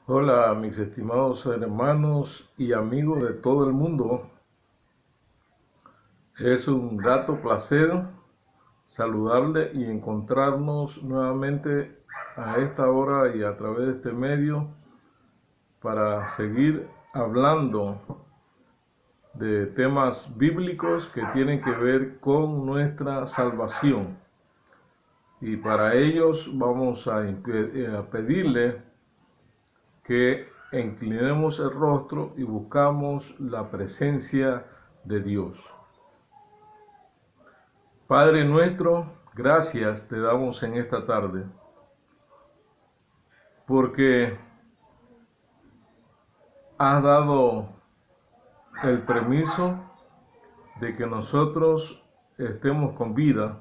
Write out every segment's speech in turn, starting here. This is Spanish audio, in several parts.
Hola, mis estimados hermanos y amigos de todo el mundo. Es un grato placer saludarle y encontrarnos nuevamente a esta hora y a través de este medio para seguir hablando de temas bíblicos que tienen que ver con nuestra salvación. Y para ellos vamos a pedirle que inclinemos el rostro y buscamos la presencia de Dios. Padre nuestro, gracias te damos en esta tarde, porque has dado el permiso de que nosotros estemos con vida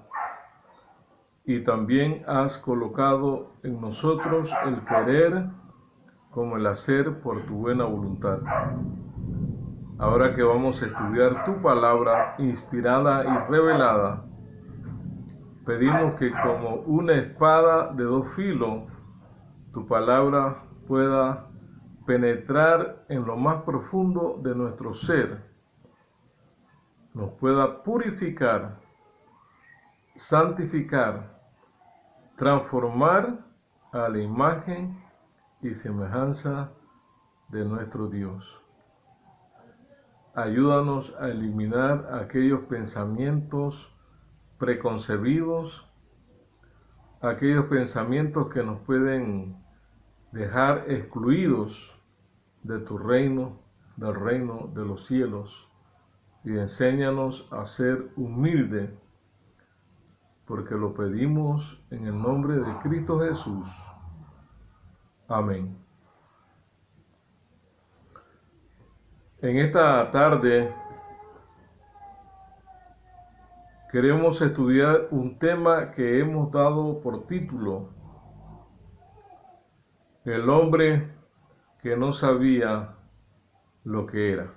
y también has colocado en nosotros el querer como el hacer por tu buena voluntad. Ahora que vamos a estudiar tu palabra inspirada y revelada, pedimos que como una espada de dos filos, tu palabra pueda penetrar en lo más profundo de nuestro ser, nos pueda purificar, santificar, transformar a la imagen y semejanza de nuestro Dios. Ayúdanos a eliminar aquellos pensamientos preconcebidos, aquellos pensamientos que nos pueden dejar excluidos de tu reino, del reino de los cielos, y enséñanos a ser humildes, porque lo pedimos en el nombre de Cristo Jesús. Amén. En esta tarde queremos estudiar un tema que hemos dado por título: El hombre que no sabía lo que era.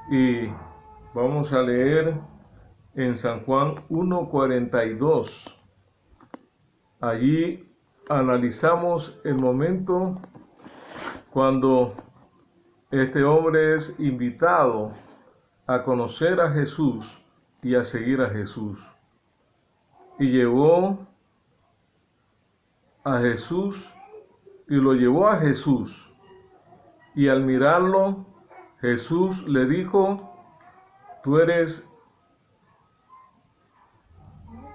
Y vamos a leer en San Juan 1:42. Allí analizamos el momento cuando este hombre es invitado a conocer a Jesús y a seguir a Jesús. Y llevó a Jesús y lo llevó a Jesús. Y al mirarlo, Jesús le dijo: tú eres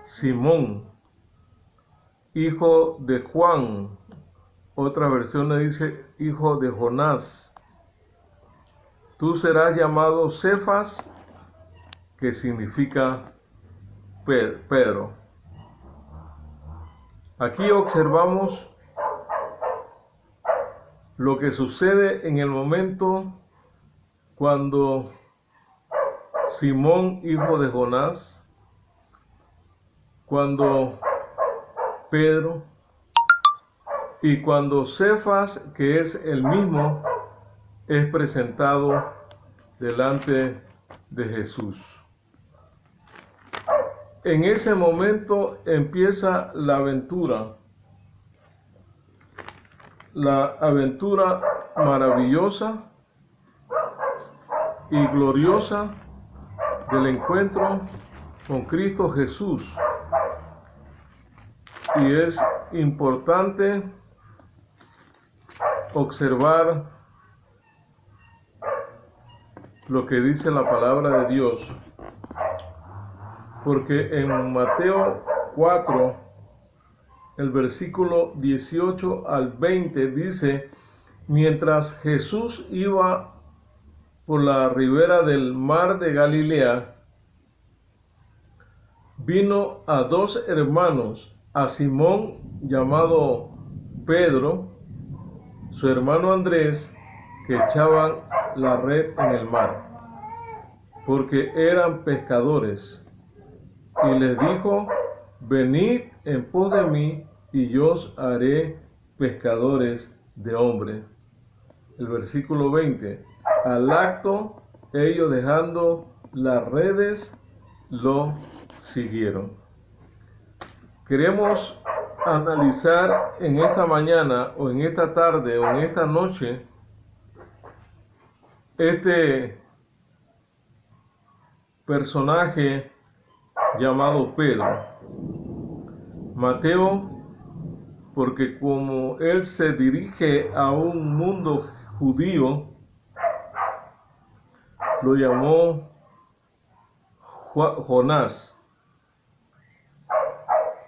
Simón, hijo de Juan. Otra versión le dice hijo de Jonás. Tú serás llamado Cefas, que significa Pedro. Aquí observamos lo que sucede en el momento cuando Simón, hijo de Jonás, cuando Pedro y cuando Cefas, que es el mismo, es presentado delante de Jesús. En ese momento empieza la aventura maravillosa y gloriosa del encuentro con Cristo Jesús. Y es importante observar lo que dice la palabra de Dios, porque en Mateo 4, el versículo 18 al 20 dice: mientras Jesús iba por la ribera del mar de Galilea, vino a dos hermanos, a Simón llamado Pedro, su hermano Andrés, que echaban la red en el mar, porque eran pescadores, y les dijo: venid en pos de mí, y yo os haré pescadores de hombres. El versículo 20: al acto, ellos dejando las redes, lo siguieron. Queremos analizar en esta mañana o en esta tarde o en esta noche este personaje llamado Pedro. Mateo, porque como él se dirige a un mundo judío, lo llamó Jonás.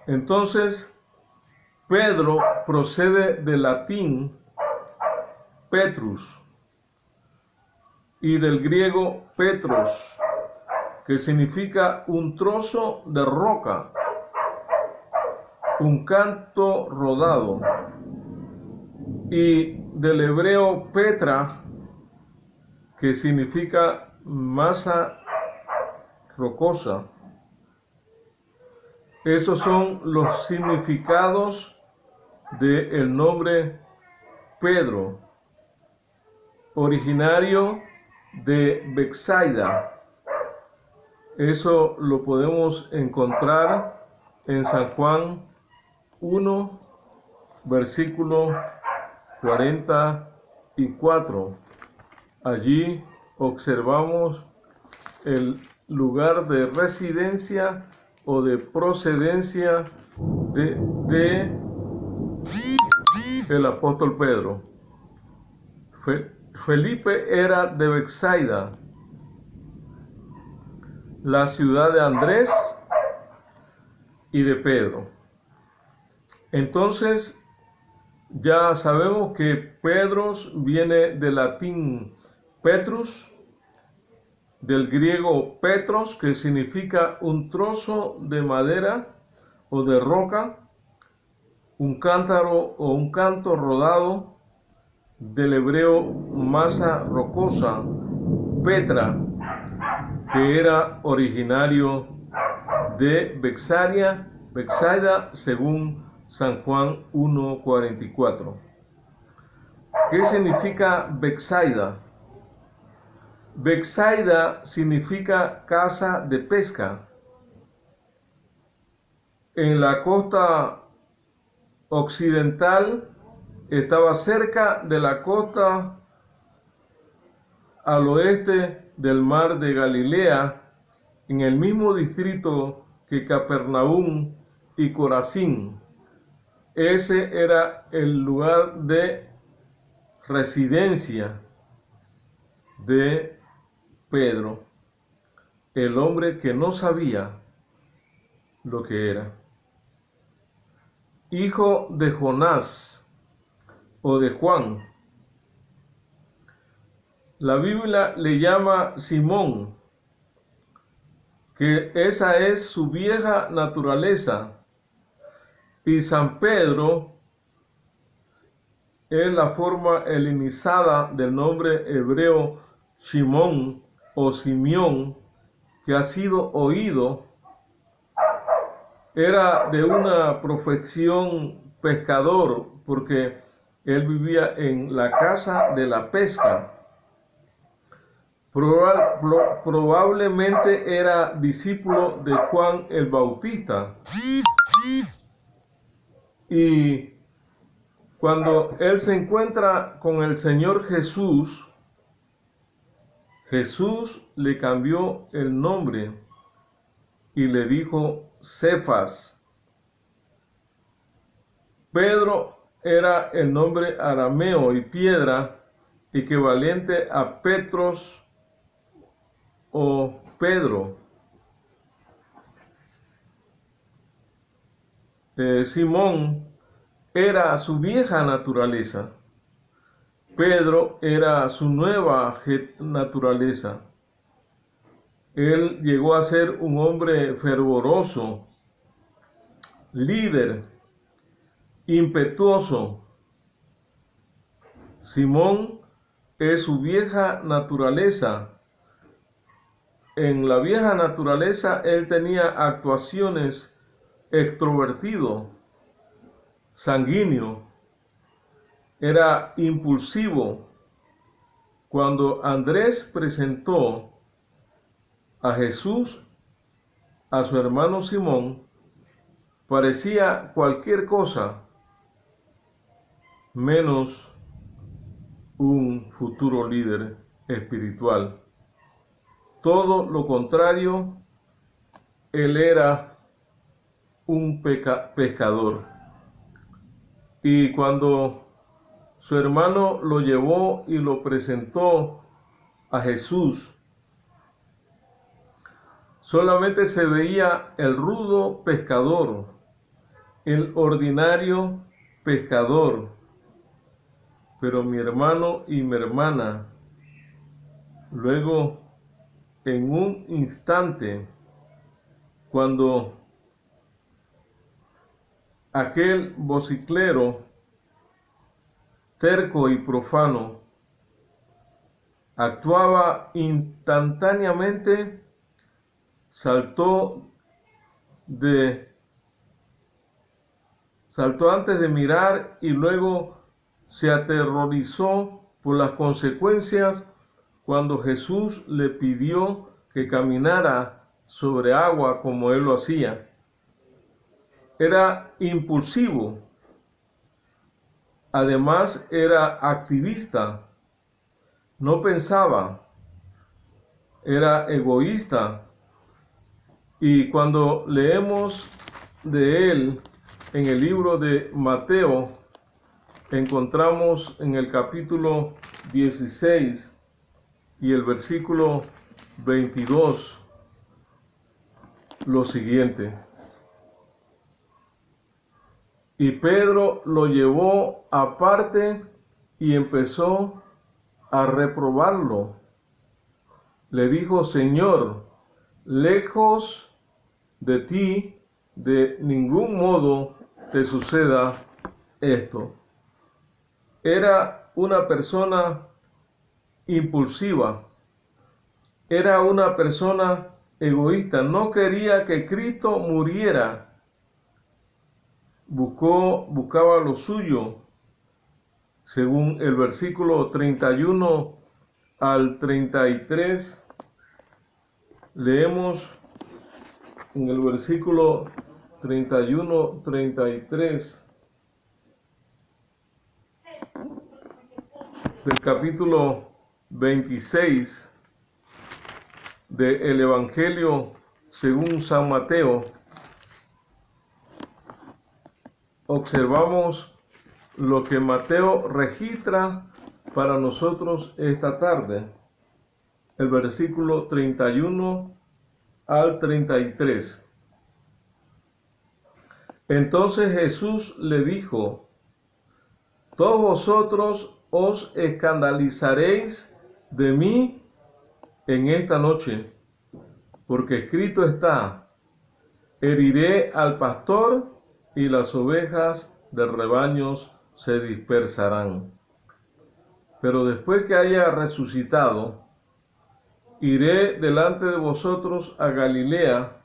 Entonces, Pedro procede del latín Petrus y del griego Petros, que significa un trozo de roca, un canto rodado, y del hebreo Petra, que significa masa rocosa. Esos son los significados del nombre Pedro, originario de Betsaida. Eso lo podemos encontrar en San Juan 1, versículo 44. Allí observamos el lugar de residencia o de procedencia de el apóstol Pedro. Felipe era de Betsaida, la ciudad de Andrés y de Pedro. Entonces, ya sabemos que Pedros viene del latín Petrus, del griego Petros, que significa un trozo de madera o de roca, un cántaro o un canto rodado, del hebreo masa rocosa, Petra, que era originario de Betsaida, según San Juan 1:44. ¿Qué significa Betsaida? Betsaida significa casa de pesca. En la costa occidental estaba cerca de la costa al oeste del mar de Galilea, en el mismo distrito que Capernaum y Corazín. Ese era el lugar de residencia de Pedro, el hombre que no sabía lo que era. Hijo de Jonás o de Juan. La Biblia le llama Simón, que esa es su vieja naturaleza, y San Pedro es la forma helenizada del nombre hebreo Shimón o Simeón, que ha sido oído. Era de una profesión pescador, porque él vivía en la casa de la pesca. Probablemente era discípulo de Juan el Bautista. Y cuando él se encuentra con el Señor Jesús, Jesús le cambió el nombre y le dijo Cefas. Pedro era el nombre arameo y piedra, equivalente a Petros o Pedro. Simón era su vieja naturaleza. Pedro era su nueva naturaleza. Él llegó a ser un hombre fervoroso, líder, impetuoso. Simón es su vieja naturaleza. En la vieja naturaleza él tenía actuaciones extrovertido, sanguíneo, era impulsivo. Cuando Andrés presentó a Jesús a su hermano Simón, parecía cualquier cosa menos un futuro líder espiritual. Todo lo contrario, él era un pescador. Y cuando su hermano lo llevó y lo presentó a Jesús, solamente se veía el rudo pescador, el ordinario pescador. Pero mi hermano y mi hermana, luego, en un instante, cuando aquel vociclero terco y profano actuaba instantáneamente, saltó antes de mirar y luego se aterrorizó por las consecuencias cuando Jesús le pidió que caminara sobre agua como él lo hacía. Era impulsivo, además era activista, no pensaba, era egoísta. Y cuando leemos de él en el libro de Mateo, encontramos en el capítulo 16 y el versículo 22 lo siguiente: y Pedro lo llevó aparte y empezó a reprobarlo. Le dijo: Señor, lejos de ti, de ningún modo te suceda esto. Era una persona impulsiva, era una persona egoísta, no quería que Cristo muriera, buscaba lo suyo. Según el versículo 31 al 33, leemos en el versículo 31-33 del capítulo 26 del Evangelio según San Mateo. Observamos lo que Mateo registra para nosotros esta tarde, el versículo 31 al 33. Entonces Jesús le dijo: todos vosotros os escandalizaréis de mí en esta noche, porque escrito está: heriré al pastor y las ovejas del rebaño se dispersarán. Pero después que haya resucitado, iré delante de vosotros a Galilea.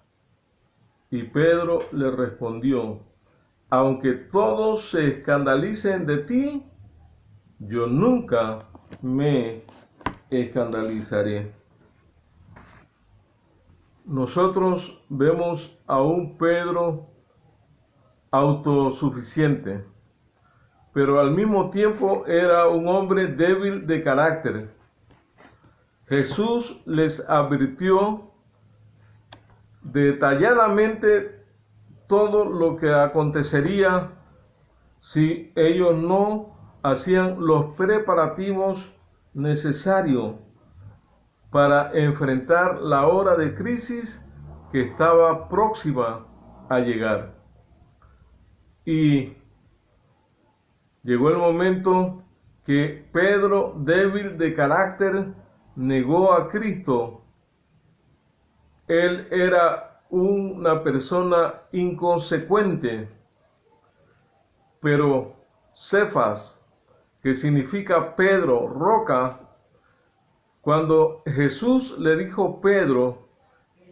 Y Pedro le respondió: aunque todos se escandalicen de ti, yo nunca me escandalizaré. Nosotros vemos a un Pedro autosuficiente, pero al mismo tiempo era un hombre débil de carácter. Jesús les advirtió detalladamente todo lo que acontecería si ellos no hacían los preparativos necesarios para enfrentar la hora de crisis que estaba próxima a llegar. Y llegó el momento que Pedro, débil de carácter, negó a Cristo. Él era una persona inconsecuente, pero Cefas, que significa Pedro, roca, cuando Jesús le dijo Pedro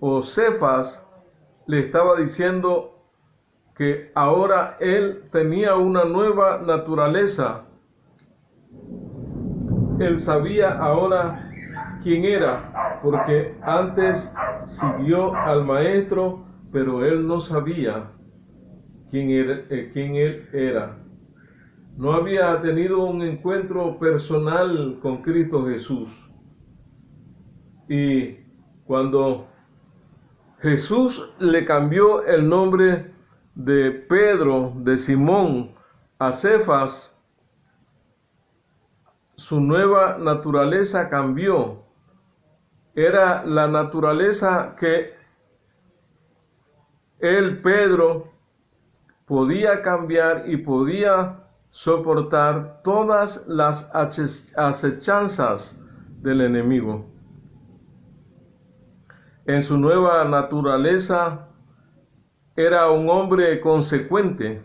o Cefas, le estaba diciendo que ahora él tenía una nueva naturaleza. Él sabía ahora quién era, porque antes siguió al maestro, pero él no sabía quién él era. No había tenido un encuentro personal con Cristo Jesús. Y cuando Jesús le cambió el nombre de Pedro, de Simón, a Cefas, su nueva naturaleza cambió. Era la naturaleza que Pedro, podía cambiar y podía soportar todas las acechanzas del enemigo. En su nueva naturaleza era un hombre consecuente.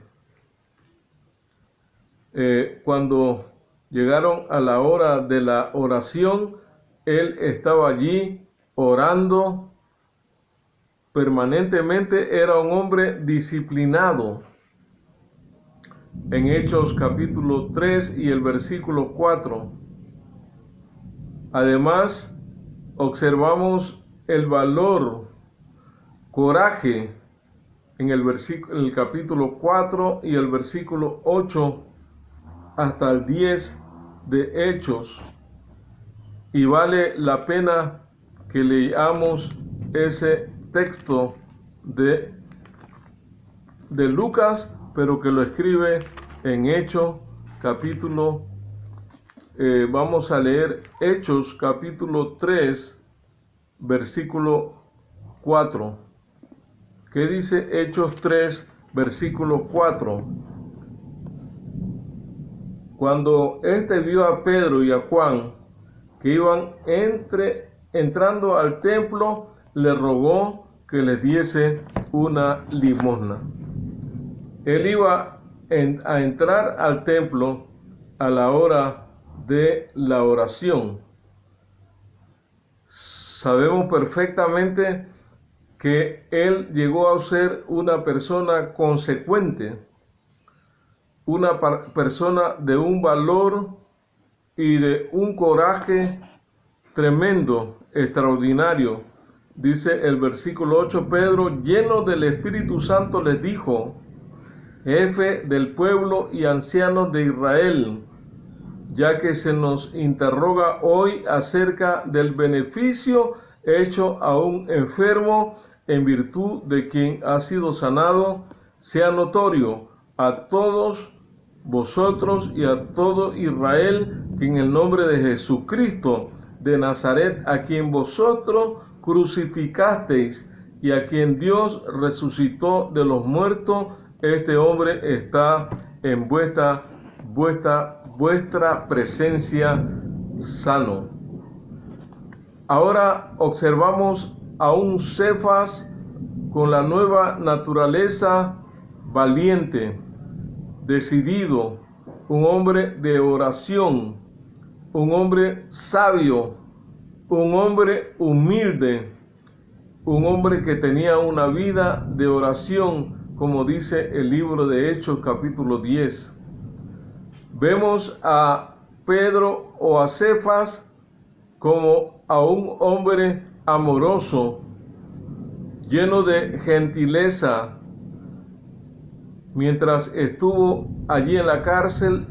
Cuando llegaron a la hora de la oración, él estaba allí orando permanentemente. Era un hombre disciplinado. En Hechos capítulo 3 y el versículo 4. Además, observamos el valor, coraje en el capítulo 4 y el versículo 8 hasta el 10 de Hechos. Y vale la pena que leamos ese texto de Lucas, pero que lo escribe en Hechos capítulo, vamos a leer Hechos capítulo 3, versículo 4. ¿Qué dice Hechos 3, versículo 4? Cuando éste vio a Pedro y a Juan que iban entrando al templo, le rogó que les diese una limosna. Él iba a entrar al templo a la hora de la oración. Sabemos perfectamente que él llegó a ser una persona consecuente, una persona de un valor y de un coraje tremendo, extraordinario. Dice el versículo 8, Pedro, lleno del Espíritu Santo, les dijo: jefe del pueblo y ancianos de Israel, ya que se nos interroga hoy acerca del beneficio hecho a un enfermo en virtud de quien ha sido sanado, sea notorio a todos vosotros y a todo Israel que en el nombre de Jesucristo de Nazaret, a quien vosotros crucificasteis y a quien Dios resucitó de los muertos, este hombre está en vuestra presencia sano. Ahora observamos a un Cefas con la nueva naturaleza, valiente, decidido, un hombre de oración, un hombre sabio, un hombre humilde, un hombre que tenía una vida de oración, como dice el libro de Hechos capítulo 10. Vemos a Pedro o a Cefas como a un hombre amoroso, lleno de gentileza. Mientras estuvo allí en la cárcel,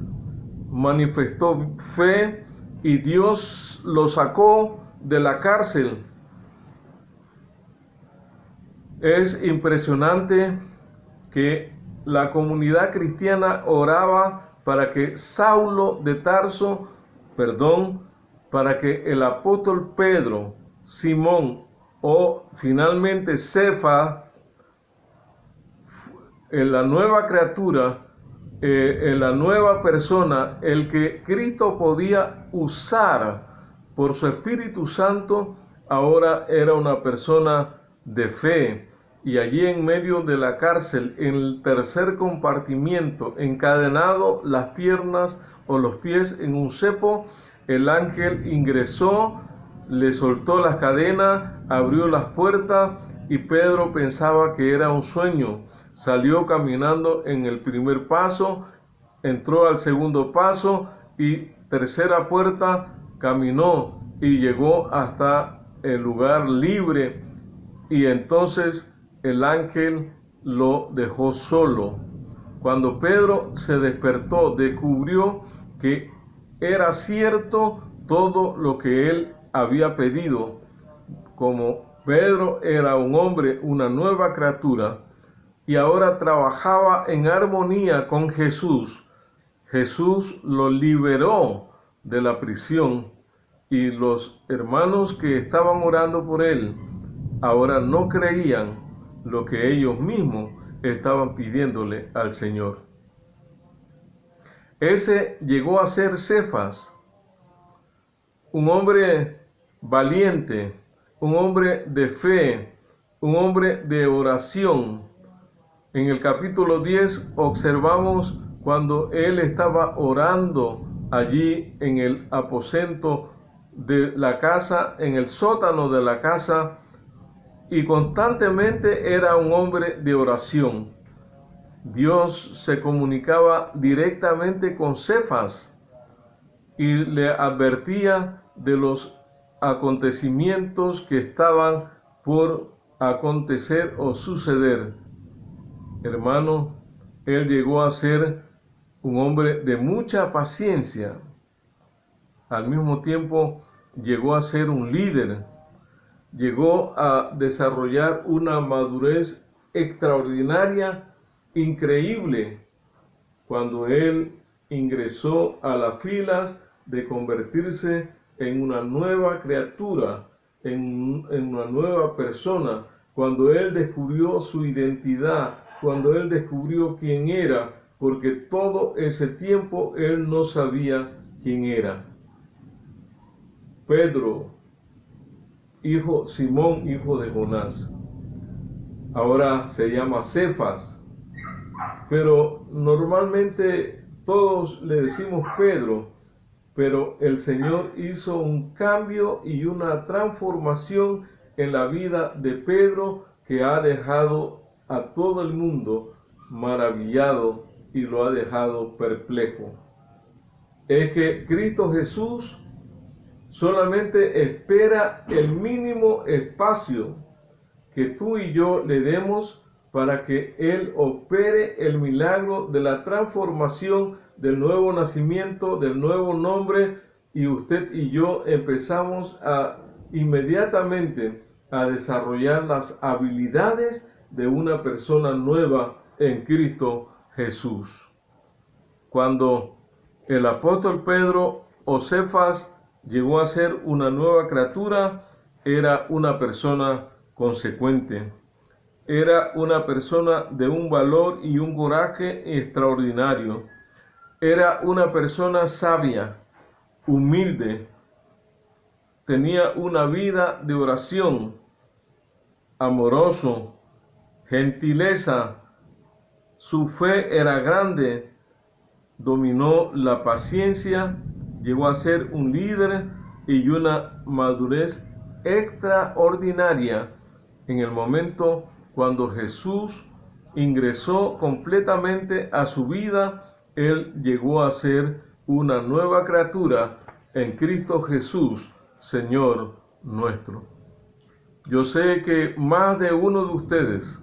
manifestó fe y Dios lo sacó de la cárcel. Es impresionante que la comunidad cristiana oraba para que Saulo de Tarso, para que el apóstol Pedro, Simón o finalmente Cefas, en la nueva criatura, en la nueva persona, el que Cristo podía usar por su Espíritu Santo, ahora era una persona de fe. Y allí en medio de la cárcel, en el tercer compartimiento, encadenado las piernas o los pies en un cepo, el ángel ingresó, le soltó las cadenas, abrió las puertas y Pedro pensaba que era un sueño. Salió caminando en el primer paso, entró al segundo paso y tercera puerta, caminó y llegó hasta el lugar libre. Y entonces el ángel lo dejó solo. Cuando Pedro se despertó, descubrió que era cierto todo lo que él había pedido. Como Pedro era un hombre, una nueva criatura, y ahora trabajaba en armonía con Jesús, Jesús lo liberó de la prisión, y los hermanos que estaban orando por él ahora no creían lo que ellos mismos estaban pidiéndole al Señor. Ese llegó a ser Cefas, un hombre valiente, un hombre de fe, un hombre de oración. En el capítulo 10 observamos cuando él estaba orando allí en el aposento de la casa, en el sótano de la casa, y constantemente era un hombre de oración. Dios se comunicaba directamente con Cefas y le advertía de los acontecimientos que estaban por acontecer o suceder. Hermano, él llegó a ser un hombre de mucha paciencia. Al mismo tiempo, llegó a ser un líder. Llegó a desarrollar una madurez extraordinaria, increíble, cuando él ingresó a las filas de convertirse en una nueva criatura, en una nueva persona, cuando él descubrió su identidad, cuando él descubrió quién era, porque todo ese tiempo él no sabía quién era. Pedro, Simón, hijo de Jonás, ahora se llama Cefas, pero normalmente todos le decimos Pedro, pero el Señor hizo un cambio y una transformación en la vida de Pedro que ha dejado a todo el mundo maravillado y lo ha dejado perplejo. Es que Cristo Jesús solamente espera el mínimo espacio que tú y yo le demos para que Él opere el milagro de la transformación, del nuevo nacimiento, del nuevo nombre, y usted y yo empezamos inmediatamente a desarrollar las habilidades de una persona nueva en Cristo Jesús. Cuando el apóstol Pedro o Cefas llegó a ser una nueva criatura, era una persona consecuente. Era una persona de un valor y un coraje extraordinario. Era una persona sabia, humilde. Tenía una vida de oración, amoroso, gentileza. Su fe era grande. Dominó la paciencia. Llegó a ser un líder y una madurez extraordinaria en el momento cuando Jesús ingresó completamente a su vida. Él llegó a ser una nueva criatura en Cristo Jesús, Señor nuestro. Yo sé que más de uno de ustedes,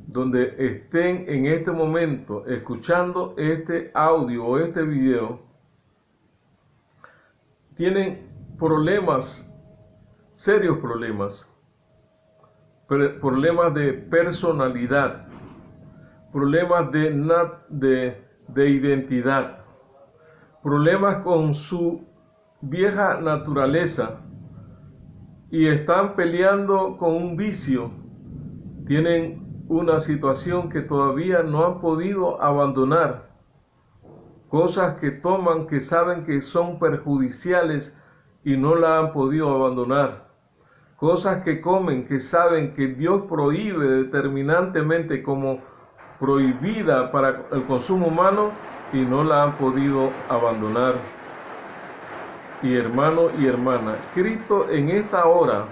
donde estén en este momento escuchando este audio o este video, tienen problemas, serios problemas de personalidad, problemas de identidad, problemas con su vieja naturaleza y están peleando con un vicio, tienen una situación que todavía no han podido abandonar, cosas que toman que saben que son perjudiciales y no la han podido abandonar. Cosas que comen que saben que Dios prohíbe determinantemente como prohibida para el consumo humano y no la han podido abandonar. Y hermano y hermana, Cristo en esta hora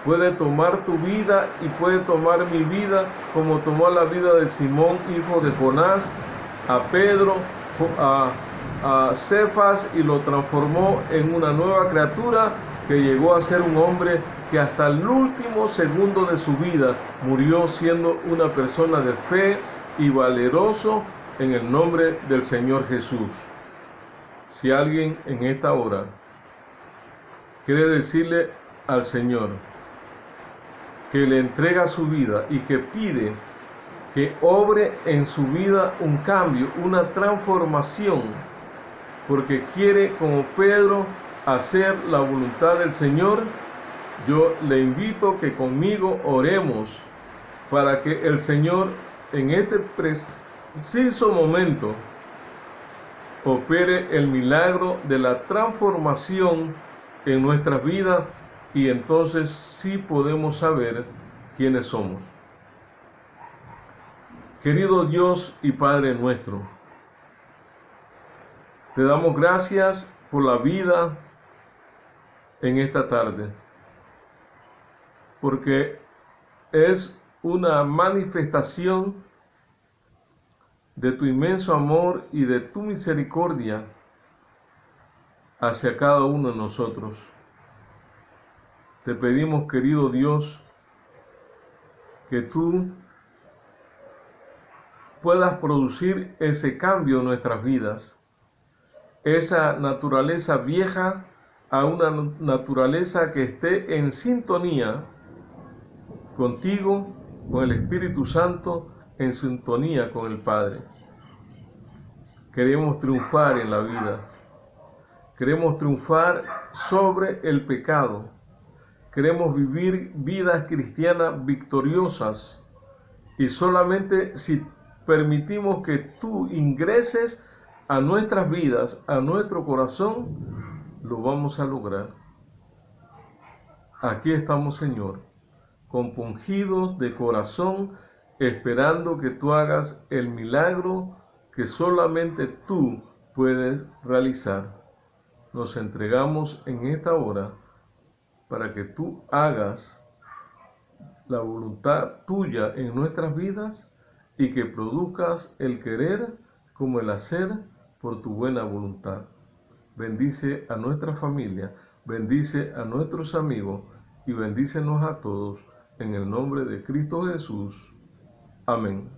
puede tomar tu vida y puede tomar mi vida como tomó la vida de Simón, hijo de Jonás, a Pedro, a Cefas, y lo transformó en una nueva criatura que llegó a ser un hombre que hasta el último segundo de su vida murió siendo una persona de fe, y valeroso en el nombre del Señor Jesús. Si alguien en esta hora quiere decirle al Señor que le entrega su vida y que pide que obre en su vida un cambio, una transformación, porque quiere, como Pedro, hacer la voluntad del Señor, yo le invito que conmigo oremos para que el Señor en este preciso momento opere el milagro de la transformación en nuestras vidas, y entonces sí podemos saber quiénes somos. Querido Dios y Padre nuestro, te damos gracias por la vida en esta tarde, porque es una manifestación de tu inmenso amor y de tu misericordia hacia cada uno de nosotros. Te pedimos, querido Dios, que tú puedas producir ese cambio en nuestras vidas, esa naturaleza vieja a una naturaleza que esté en sintonía contigo, con el Espíritu Santo, en sintonía con el Padre. Queremos triunfar en la vida, queremos triunfar sobre el pecado, queremos vivir vidas cristianas victoriosas, y solamente si permitimos que tú ingreses a nuestras vidas, a nuestro corazón, lo vamos a lograr. Aquí estamos, Señor, compungidos de corazón, esperando que tú hagas el milagro que solamente tú puedes realizar. Nos entregamos en esta hora para que tú hagas la voluntad tuya en nuestras vidas y que produzcas el querer como el hacer por tu buena voluntad. Bendice a nuestra familia, bendice a nuestros amigos y bendícenos a todos en el nombre de Cristo Jesús. Amén.